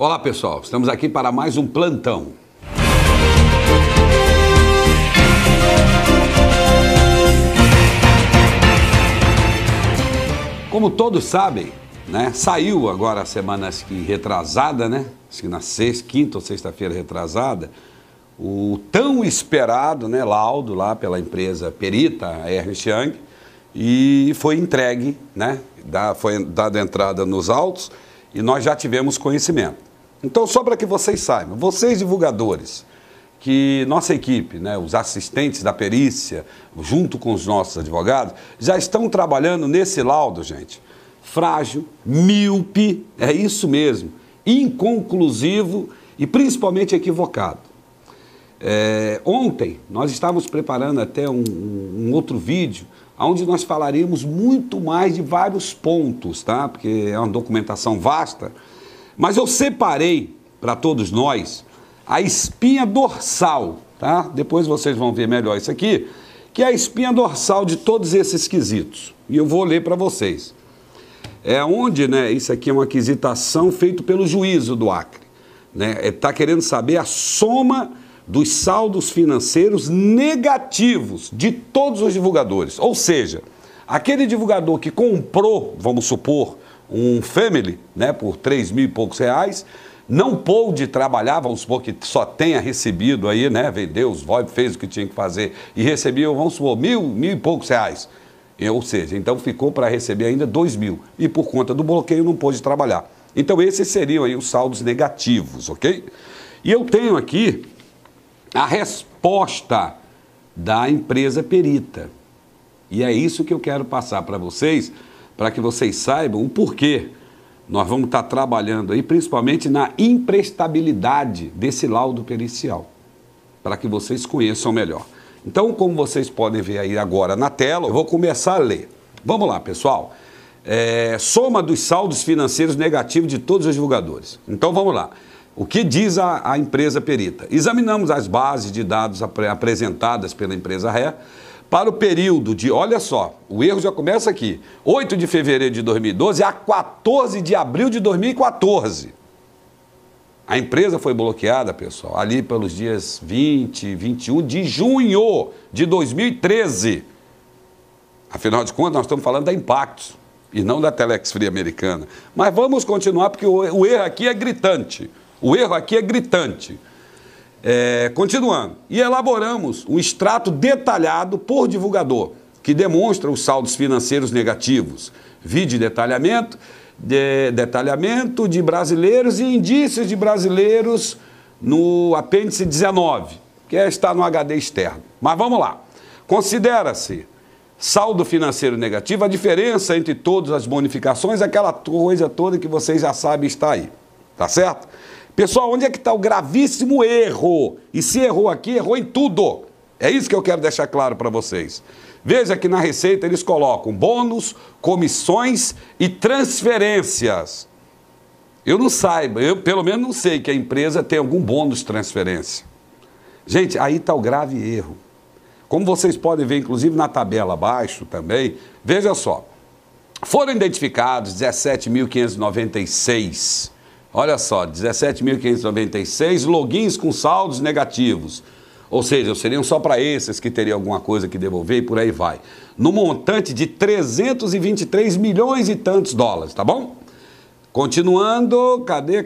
Olá pessoal, estamos aqui para mais um plantão. Como todos sabem, né, saiu agora a semana retrasada, né, acho que na quinta ou sexta-feira retrasada, o tão esperado, né, laudo lá pela empresa perita, a Ernst Young, e foi entregue, né, foi dada entrada nos autos e nós já tivemos conhecimento. Então, só para que vocês saibam, vocês divulgadores, que nossa equipe, né, os assistentes da perícia, junto com os nossos advogados, já estão trabalhando nesse laudo, gente. Frágil, míope, é isso mesmo, inconclusivo e principalmente equivocado. Ontem nós estávamos preparando até um outro vídeo, onde nós falaríamos muito mais de vários pontos, tá? Porque é uma documentação vasta, mas eu separei para todos nós a espinha dorsal, tá? Depois vocês vão ver melhor isso aqui, que é a espinha dorsal de todos esses quesitos. E eu vou ler para vocês. É onde, né, isso aqui é uma aquisitação feita pelo juízo do Acre, né? Está querendo saber a soma dos saldos financeiros negativos de todos os divulgadores. Ou seja, aquele divulgador que comprou, vamos supor, um family, né, por 3 mil e poucos reais, não pôde trabalhar, vamos supor que só tenha recebido aí, né, vendeu os VoIP, fez o que tinha que fazer e recebeu, vamos supor, mil e poucos reais. Ou seja, então ficou para receber ainda 2 mil e por conta do bloqueio não pôde trabalhar. Então esses seriam aí os saldos negativos, ok? E eu tenho aqui a resposta da empresa perita. E é isso que eu quero passar para vocês, para que vocês saibam o porquê nós vamos estar trabalhando aí, principalmente na imprestabilidade desse laudo pericial, para que vocês conheçam melhor. Então, como vocês podem ver aí agora na tela, eu vou começar a ler. Vamos lá, pessoal. Soma dos saldos financeiros negativos de todos os divulgadores. Então, vamos lá. O que diz a empresa perita? Examinamos as bases de dados apresentadas pela empresa ré para o período de, olha só, o erro já começa aqui, 8 de fevereiro de 2012 a 14 de abril de 2014. A empresa foi bloqueada, pessoal, ali pelos dias 20 e 21 de junho de 2013. Afinal de contas, nós estamos falando da Impactos e não da Telex Free americana. Mas vamos continuar, porque o erro aqui é gritante. O erro aqui é gritante. Continuando. E elaboramos um extrato detalhado por divulgador, que demonstra os saldos financeiros negativos. Vide detalhamento de brasileiros e indícios de brasileiros no apêndice 19, que está no HD externo. Mas vamos lá. Considera-se saldo financeiro negativo a diferença entre todas as bonificações, aquela coisa toda que vocês já sabem está aí. Tá certo? Pessoal, onde é que está o gravíssimo erro? E se errou aqui, errou em tudo. É isso que eu quero deixar claro para vocês. Veja que na Receita eles colocam bônus, comissões e transferências. Eu não saiba, eu pelo menos não sei que a empresa tem algum bônus de transferência. Gente, aí está o grave erro. Como vocês podem ver, inclusive na tabela abaixo também, veja só. Foram identificados 17.596. Olha só, 17.596 logins com saldos negativos. Ou seja, seriam só para esses que teriam alguma coisa que devolver e por aí vai. No montante de 323 milhões e tantos dólares, tá bom? Continuando, cadê?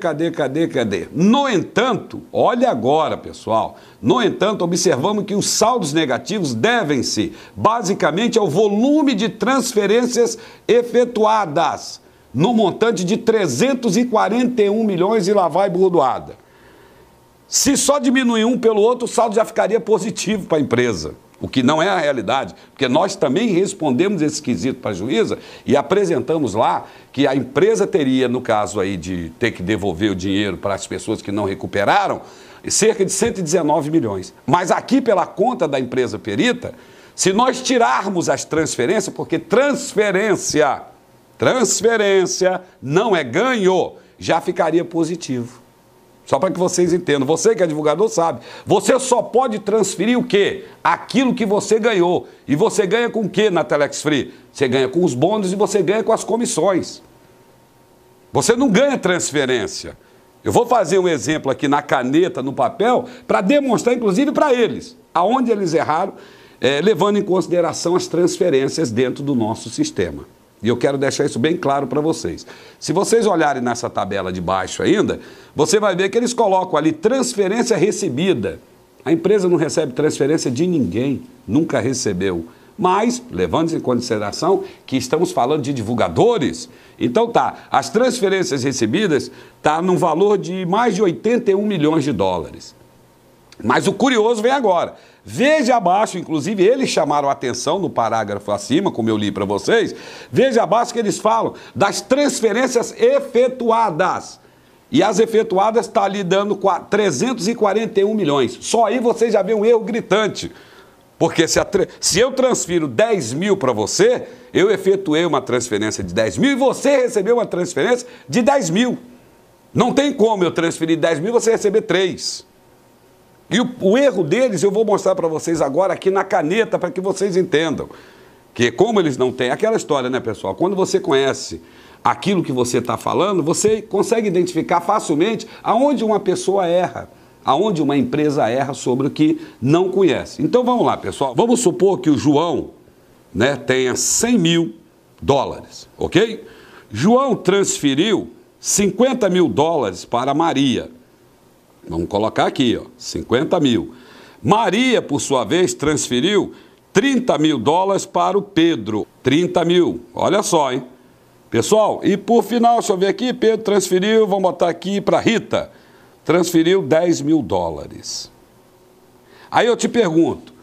No entanto, olha agora, pessoal. No entanto, observamos que os saldos negativos devem-se basicamente ao volume de transferências efetuadas, no montante de 341 milhões e lá vai bordoada. Se só diminuir um pelo outro, o saldo já ficaria positivo para a empresa, o que não é a realidade, porque nós também respondemos esse quesito para a juíza e apresentamos lá que a empresa teria, no caso aí de ter que devolver o dinheiro para as pessoas que não recuperaram, cerca de 119 milhões. Mas aqui pela conta da empresa perita, se nós tirarmos as transferências, porque transferência não é ganho, já ficaria positivo. Só para que vocês entendam, você que é divulgador sabe, você só pode transferir o quê? Aquilo que você ganhou. E você ganha com o quê na Telex Free? Você ganha com os bônus e você ganha com as comissões. Você não ganha transferência. Eu vou fazer um exemplo aqui na caneta, no papel, para demonstrar, inclusive, para eles, aonde eles erraram, levando em consideração as transferências dentro do nosso sistema. E eu quero deixar isso bem claro para vocês. Se vocês olharem nessa tabela de baixo ainda, você vai ver que eles colocam ali transferência recebida. A empresa não recebe transferência de ninguém, nunca recebeu. Mas, levando em consideração que estamos falando de divulgadores, então tá, as transferências recebidas tá num valor de mais de 81 milhões de dólares. Mas o curioso vem agora. Veja abaixo, inclusive eles chamaram a atenção no parágrafo acima, como eu li para vocês, veja abaixo que eles falam das transferências efetuadas. E as efetuadas está ali dando 341 milhões. Só aí você já vê um erro gritante. Porque se eu transfiro 10 mil para você, eu efetuei uma transferência de 10 mil e você recebeu uma transferência de 10 mil. Não tem como eu transferir 10 mil e você receber 3. E o erro deles eu vou mostrar para vocês agora aqui na caneta para que vocês entendam. Que como eles não têm, aquela história, né, pessoal? Quando você conhece aquilo que você está falando, você consegue identificar facilmente aonde uma pessoa erra, aonde uma empresa erra sobre o que não conhece. Então vamos lá, pessoal. Vamos supor que o João, né, tenha 100 mil dólares, ok? João transferiu 50 mil dólares para a Maria. Vamos colocar aqui, ó, 50 mil. Maria, por sua vez, transferiu 30 mil dólares para o Pedro. 30 mil, olha só, hein? Pessoal, e por final, deixa eu ver aqui, Pedro transferiu, vamos botar aqui para Rita, transferiu 10 mil dólares. Aí eu te pergunto,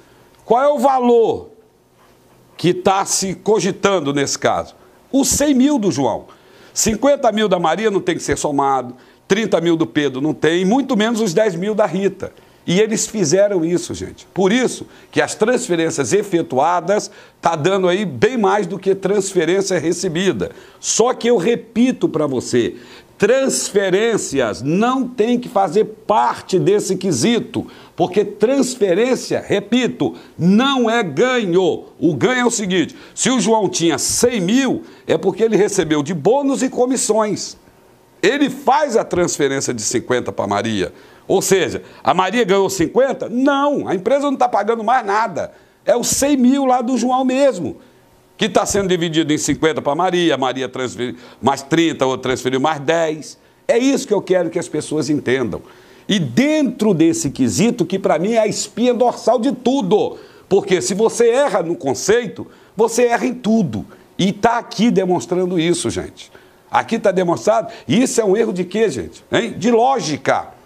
qual é o valor que está se cogitando nesse caso? Os 100 mil do João. 50 mil da Maria não tem que ser somado, 30 mil do Pedro não tem, muito menos os 10 mil da Rita. E eles fizeram isso, gente. Por isso que as transferências efetuadas tá dando aí bem mais do que transferência recebida. Só que eu repito para você, transferências não tem que fazer parte desse quesito, porque transferência, repito, não é ganho. O ganho é o seguinte, se o João tinha 100 mil, é porque ele recebeu de bônus e comissões. Ele faz a transferência de 50 para a Maria. Ou seja, a Maria ganhou 50? Não, a empresa não está pagando mais nada. É os 100 mil lá do João mesmo, que está sendo dividido em 50 para a Maria transferiu mais 30, ou transferiu mais 10. É isso que eu quero que as pessoas entendam. E dentro desse quesito, que para mim é a espinha dorsal de tudo, porque se você erra no conceito, você erra em tudo. E está aqui demonstrando isso, gente. Aqui está demonstrado, e isso é um erro de quê, gente? Hein? De lógica.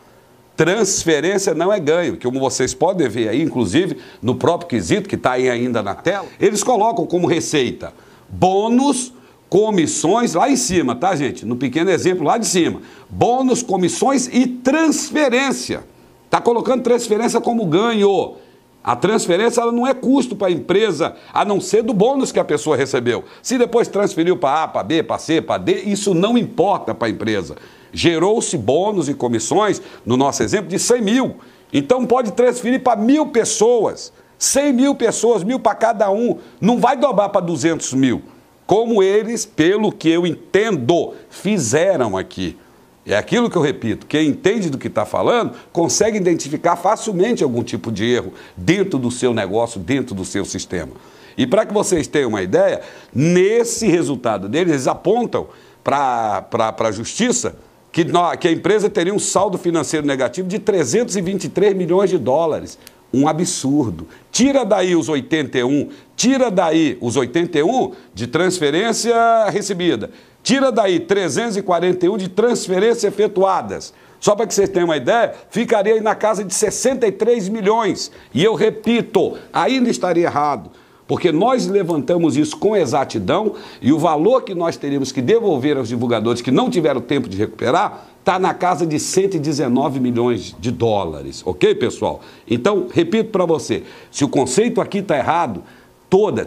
Transferência não é ganho, que como vocês podem ver aí, inclusive, no próprio quesito, que está aí ainda na tela, eles colocam como receita bônus, comissões, lá em cima, tá, gente? No pequeno exemplo, lá de cima. Bônus, comissões e transferência. Está colocando transferência como ganho. A transferência ela não é custo para a empresa, a não ser do bônus que a pessoa recebeu. Se depois transferiu para A, para B, para C, para D, isso não importa para a empresa. Gerou-se bônus e comissões, no nosso exemplo, de 100 mil. Então pode transferir para 1.000 pessoas, 100 mil pessoas, 1.000 para cada um. Não vai dobrar para 200 mil, como eles, pelo que eu entendo, fizeram aqui. É aquilo que eu repito, quem entende do que está falando, consegue identificar facilmente algum tipo de erro dentro do seu negócio, dentro do seu sistema. E para que vocês tenham uma ideia, nesse resultado deles, eles apontam para a justiça que a empresa teria um saldo financeiro negativo de 323 milhões de dólares. Um absurdo. Tira daí os 81, tira daí os 81 de transferência recebida. Tira daí 341 de transferências efetuadas. Só para que vocês tenham uma ideia, ficaria aí na casa de 63 milhões. E eu repito, ainda estaria errado, porque nós levantamos isso com exatidão e o valor que nós teríamos que devolver aos divulgadores que não tiveram tempo de recuperar está na casa de 119 milhões de dólares. Ok, pessoal? Então, repito para você, se o conceito aqui está errado,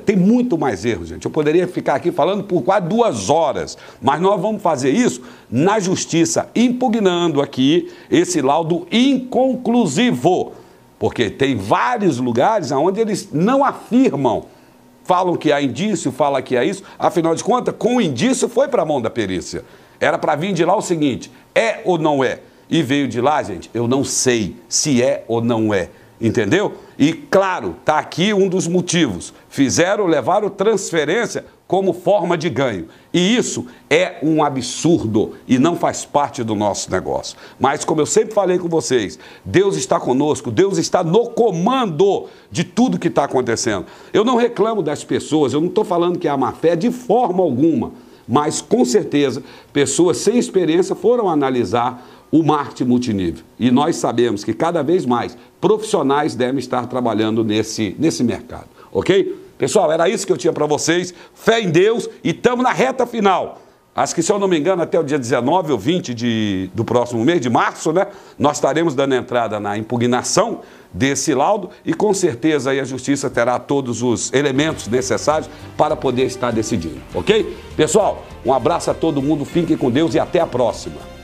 tem muito mais erros, gente. Eu poderia ficar aqui falando por quase 2 horas, mas nós vamos fazer isso na justiça, impugnando aqui esse laudo inconclusivo, porque tem vários lugares onde eles não afirmam, falam que há indício, falam que há isso, afinal de contas, com o indício foi para a mão da perícia. Era para vir de lá o seguinte, é ou não é? e veio de lá, gente, eu não sei se é ou não é. Entendeu? E claro, está aqui um dos motivos. Levaram transferência como forma de ganho. E isso é um absurdo e não faz parte do nosso negócio. Mas como eu sempre falei com vocês, Deus está conosco, Deus está no comando de tudo que está acontecendo. Eu não reclamo das pessoas, eu não estou falando que é a má fé de forma alguma. Mas com certeza, pessoas sem experiência foram analisar o marketing multinível. E nós sabemos que cada vez mais profissionais devem estar trabalhando nesse mercado, ok? Pessoal, era isso que eu tinha para vocês. Fé em Deus e estamos na reta final. Acho que, se eu não me engano, até o dia 19 ou 20 do próximo mês, de março, né? Nós estaremos dando entrada na impugnação desse laudo e, com certeza, aí a Justiça terá todos os elementos necessários para poder estar decidindo, ok? Pessoal, um abraço a todo mundo, fiquem com Deus e até a próxima.